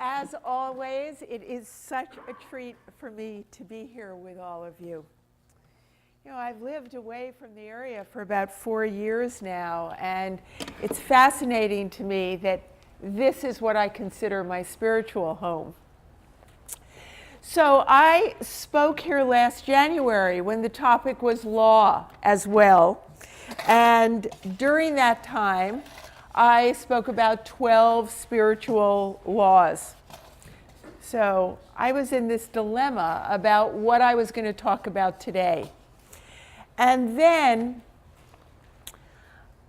As always, it is such a treat for me to be here with all of you. You know, I've lived away from the area for about 4 years now, and it's fascinating to me that this is what I consider my spiritual home. So I spoke here last January when the topic was law as well, and during that time, I spoke about 12 spiritual laws. So I was in this dilemma about what I was going to talk about today. And then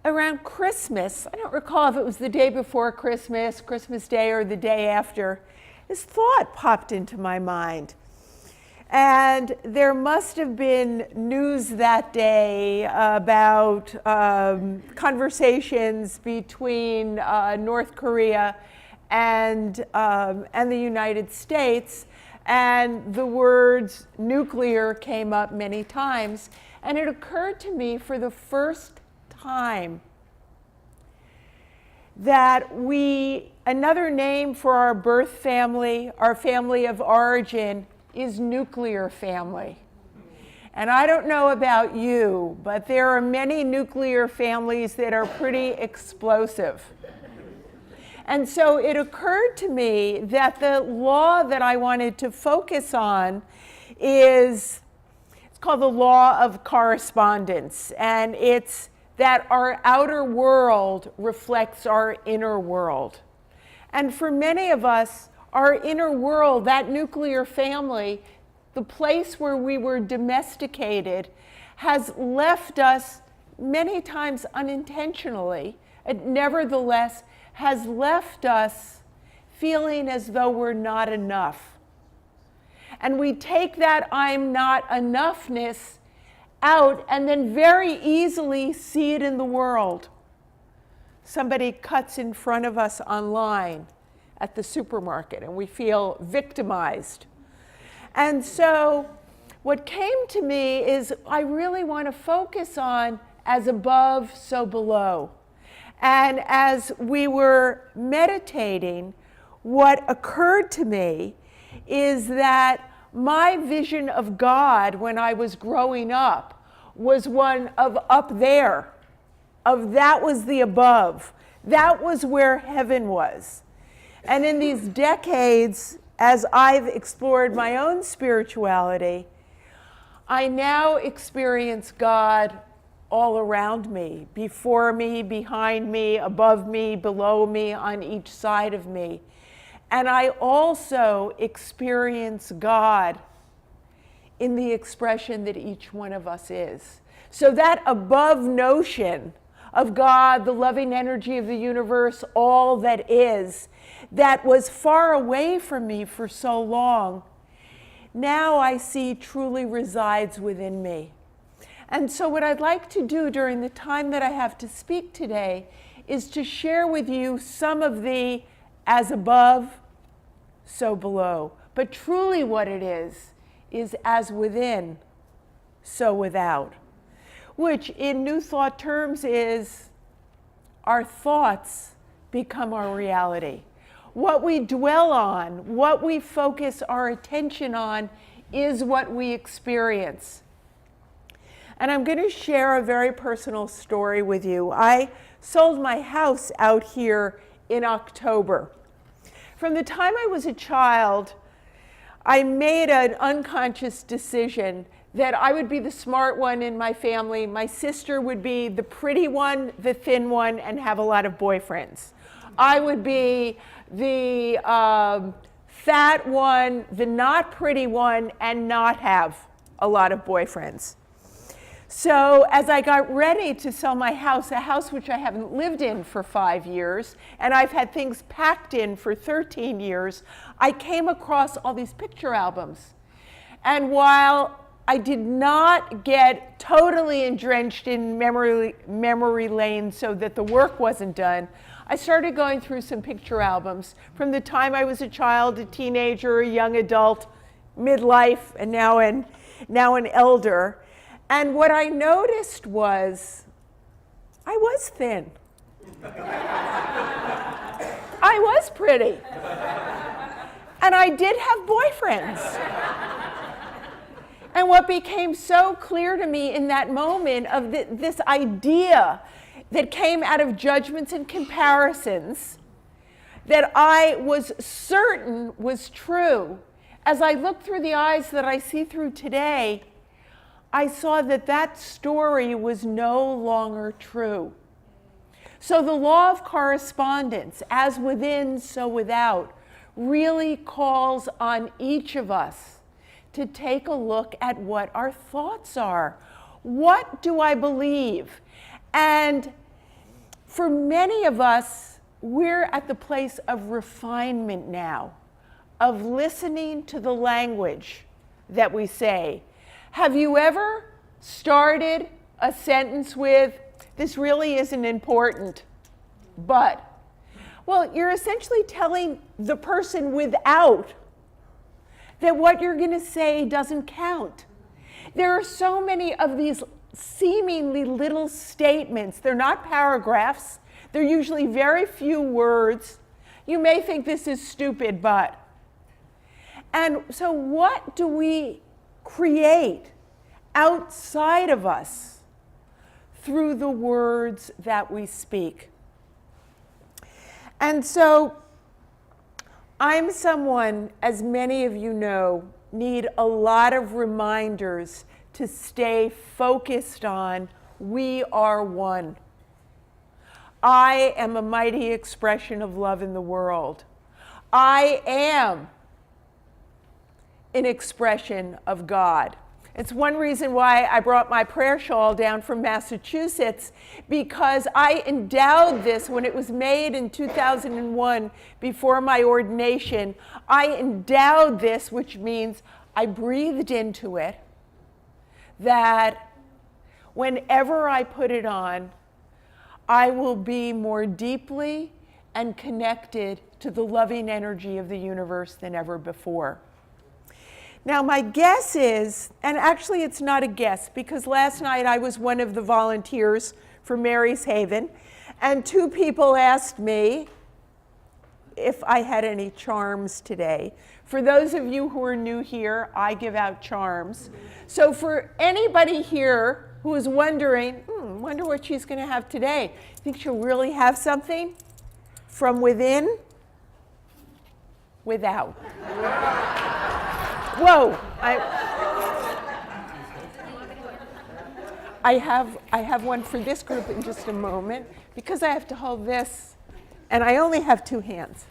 around Christmas, I don't recall if it was the day before Christmas, Christmas Day, or the day after, this thought popped into my mind. And there must have been news that day about conversations between North Korea and the United States, and the words nuclear came up many times. And it occurred to me for the first time that another name for our birth family, our family of origin, is nuclear family. And I don't know about you, but there are many nuclear families that are pretty explosive. And so it occurred to me that the law that I wanted to focus on it's called the law of correspondence. And it's that our outer world reflects our inner world. And for many of us, our inner world, that nuclear family, the place where we were domesticated, has left us many times unintentionally. It nevertheless has left us feeling as though we're not enough. And we take that I'm not enoughness out and then very easily see it in the world. Somebody cuts in front of us online at the supermarket, and we feel victimized. And so what came to me is I really want to focus on as above, so below. And as we were meditating, what occurred to me is that my vision of God when I was growing up was one of up there, of that was the above. That was where heaven was. And in these decades, as I've explored my own spirituality, I now experience God all around me, before me, behind me, above me, below me, on each side of me. And I also experience God in the expression that each one of us is. So that above notion of God, the loving energy of the universe, all that is, that was far away from me for so long, now I see truly resides within me. And so what I'd like to do during the time that I have to speak today is to share with you some of the as above, so below. But truly what it is as within, so without. Which in New Thought terms is our thoughts become our reality. What we dwell on, what we focus our attention on is what we experience. And I'm going to share a very personal story with you. I sold my house out here in October. From the time I was a child, I made an unconscious decision that I would be the smart one in my family. My sister would be the pretty one, the thin one, and have a lot of boyfriends. I would be the fat one, the not pretty one, and not have a lot of boyfriends. So as I got ready to sell my house, a house which I haven't lived in for 5 years, and I've had things packed in for 13 years, I came across all these picture albums. And while I did not get totally drenched in memory lane so that the work wasn't done, I started going through some picture albums from the time I was a child, a teenager, a young adult, midlife, and now an elder. And what I noticed was I was thin. I was pretty. And I did have boyfriends. And what became so clear to me in that moment of this idea that came out of judgments and comparisons that I was certain was true, as I looked through the eyes that I see through today, I saw that that story was no longer true. So the law of correspondence, as within, so without, really calls on each of us to take a look at what our thoughts are. What do I believe? And for many of us, we're at the place of refinement now, of listening to the language that we say. Have you ever started a sentence with, "This really isn't important, but"? Well, you're essentially telling the person without that what you're going to say doesn't count. There are so many of these seemingly little statements. They're not paragraphs. They're usually very few words. You may think this is stupid, but. And so what do we create outside of us through the words that we speak? And so I'm someone, as many of you know, need a lot of reminders to stay focused on we are one. I am a mighty expression of love in the world. I am an expression of God. It's one reason why I brought my prayer shawl down from Massachusetts, because I endowed this when it was made in 2001 before my ordination. I endowed this, which means I breathed into it, that whenever I put it on, I will be more deeply and connected to the loving energy of the universe than ever before. Now, my guess is, and actually it's not a guess, because last night I was one of the volunteers for Mary's Haven, and 2 people asked me if I had any charms today. For those of you who are new here, I give out charms. So for anybody here who is wondering, wonder what she's going to have today, think she'll really have something from within, without. Whoa, I have one for this group in just a moment, because I have to hold this, and I only have 2 hands.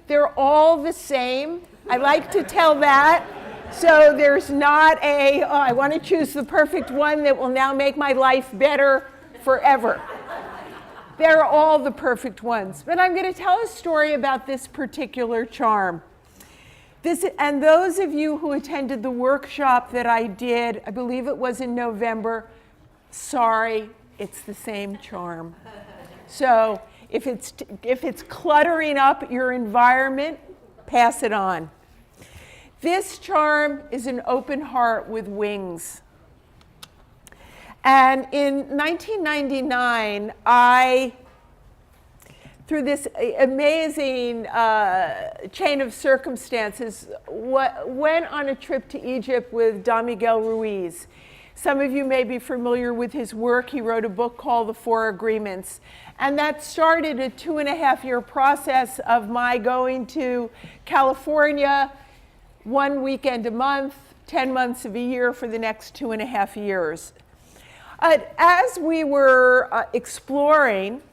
They're all the same. I like to tell that, so there's not a, oh, I want to choose the perfect one that will now make my life better forever. They're all the perfect ones. But I'm going to tell a story about this particular charm. And those of you who attended the workshop that I did, I believe it was in November, sorry, it's the same charm. So if it's cluttering up your environment, pass it on. This charm is an open heart with wings. And in 1999, through this amazing chain of circumstances, went on a trip to Egypt with Don Miguel Ruiz. Some of you may be familiar with his work. He wrote a book called The 4 Agreements. And that started a 2.5-year process of my going to California 1 weekend a month, 10 months of a year for the next 2.5 years. As we were exploring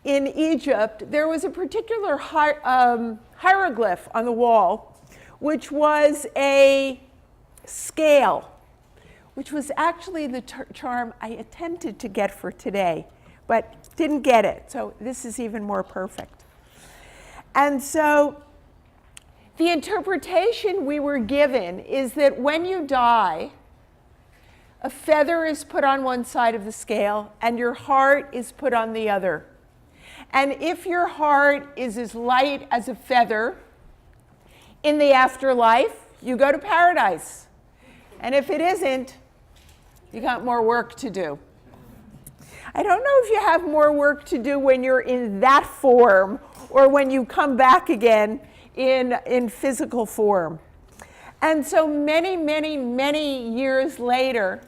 in Egypt, there was a particular hieroglyph on the wall, which was a scale, which was actually the charm I attempted to get for today, but didn't get it. So this is even more perfect. And so the interpretation we were given is that when you die, a feather is put on one side of the scale and your heart is put on the other. And if your heart is as light as a feather, in the afterlife, you go to paradise. And if it isn't, you got more work to do. I don't know if you have more work to do when you're in that form or when you come back again in physical form. And so many, many, many years later,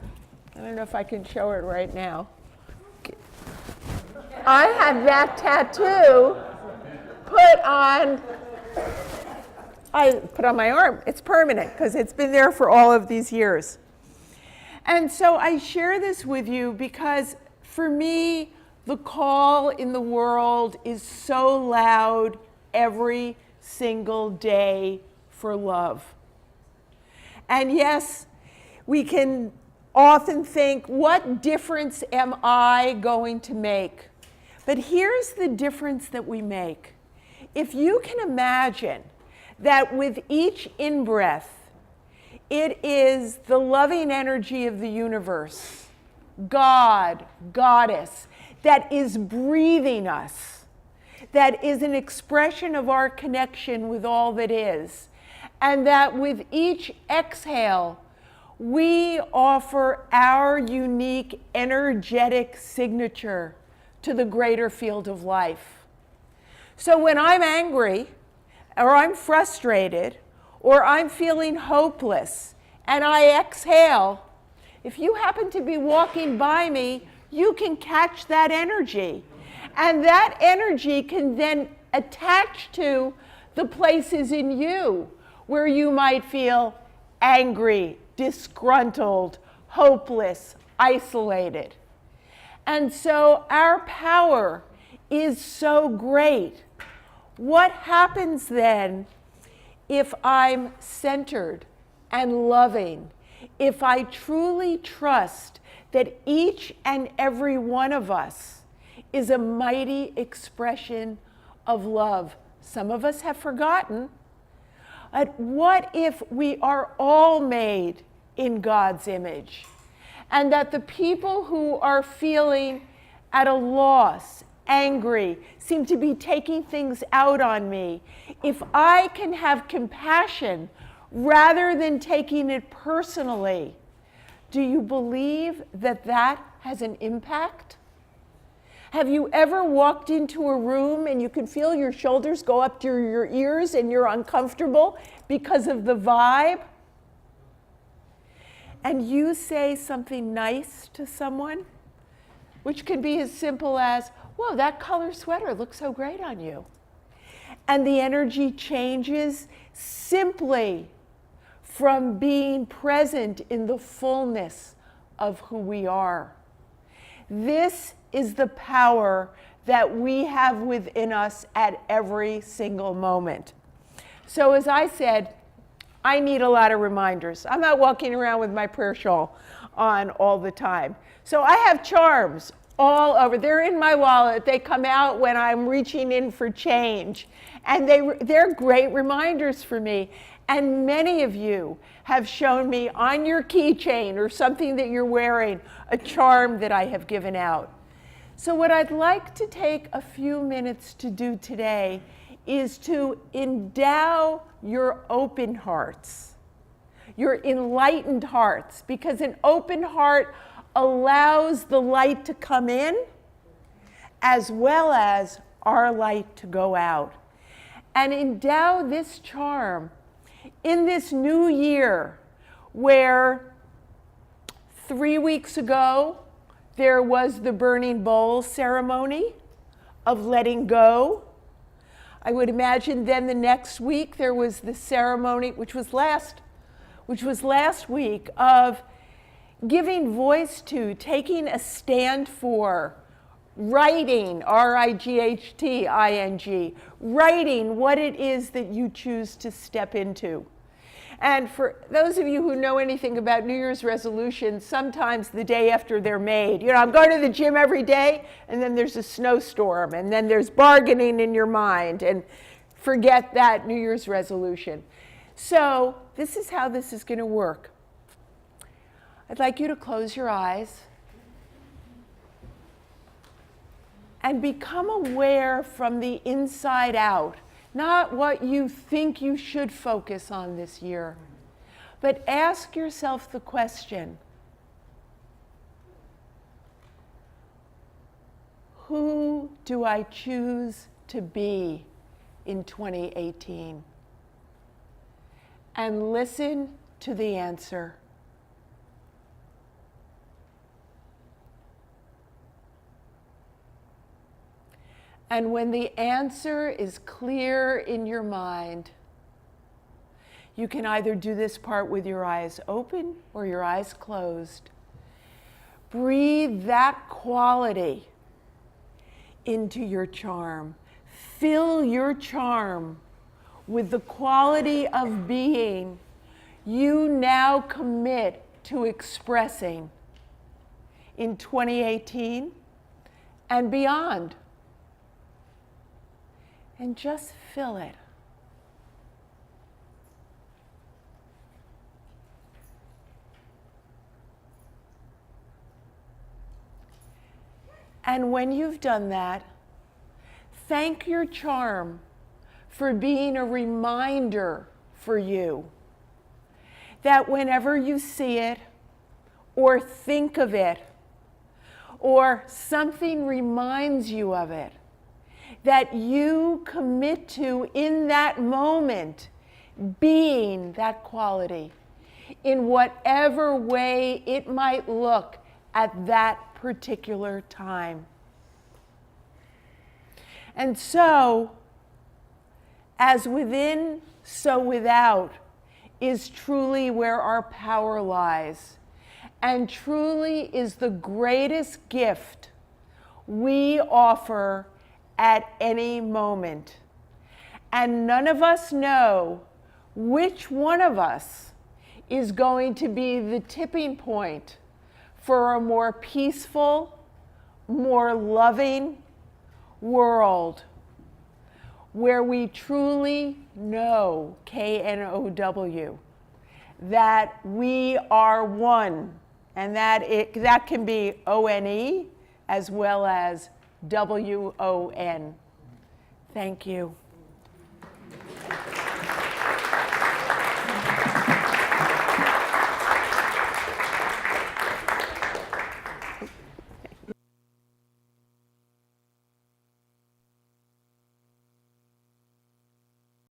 I don't know if I can show it right now. I had that tattoo I put on my arm. It's permanent because it's been there for all of these years. And so I share this with you because for me, the call in the world is so loud every single day for love. And yes, we can often think, what difference am I going to make? But here's the difference that we make. If you can imagine that with each in-breath, it is the loving energy of the universe, God, Goddess, that is breathing us, that is an expression of our connection with all that is, and that with each exhale, we offer our unique energetic signature to the greater field of life. So when I'm angry, or I'm frustrated, or I'm feeling hopeless, and I exhale, if you happen to be walking by me, you can catch that energy. And that energy can then attach to the places in you where you might feel angry, disgruntled, hopeless, isolated. And so our power is so great. What happens then if I'm centered and loving, if I truly trust that each and every one of us is a mighty expression of love? Some of us have forgotten. But what if we are all made in God's image? And that the people who are feeling at a loss, angry, seem to be taking things out on me, if I can have compassion rather than taking it personally, do you believe that that has an impact? Have you ever walked into a room and you can feel your shoulders go up to your ears and you're uncomfortable because of the vibe? And you say something nice to someone, which can be as simple as, whoa, that color sweater looks so great on you. And the energy changes simply from being present in the fullness of who we are. This is the power that we have within us at every single moment. So as I said, I need a lot of reminders. I'm not walking around with my prayer shawl on all the time. So I have charms all over. They're in my wallet. They come out when I'm reaching in for change. And they're great reminders for me. And many of you have shown me on your keychain or something that you're wearing, a charm that I have given out. So what I'd like to take a few minutes to do today is to endow your open hearts, your enlightened hearts, because an open heart allows the light to come in as well as our light to go out. And endow this charm in this new year where 3 weeks ago there was the burning bowl ceremony of letting go. I would imagine then the next week there was the ceremony, which was last week, of giving voice to, taking a stand for, writing, R-I-G-H-T-I-N-G, writing what it is that you choose to step into. And for those of you who know anything about New Year's resolutions, sometimes the day after they're made, I'm going to the gym every day, and then there's a snowstorm, and then there's bargaining in your mind, and forget that New Year's resolution. So this is how this is going to work. I'd like you to close your eyes and become aware from the inside out, not what you think you should focus on this year, but ask yourself the question, who do I choose to be in 2018? and listen to the answer. And when the answer is clear in your mind, you can either do this part with your eyes open or your eyes closed. Breathe that quality into your charm. Fill your charm with the quality of being you now commit to expressing in 2018 and beyond. And just fill it. And when you've done that, thank your charm for being a reminder for you that whenever you see it or think of it or something reminds you of it, that you commit to in that moment being that quality in whatever way it might look at that particular time. And so, as within, so without is truly where our power lies, and truly is the greatest gift we offer at any moment. And none of us know which one of us is going to be the tipping point for a more peaceful, more loving world where we truly know, K-N-O-W, that we are one, and that can be O-N-E as well as W-O-N. Thank you.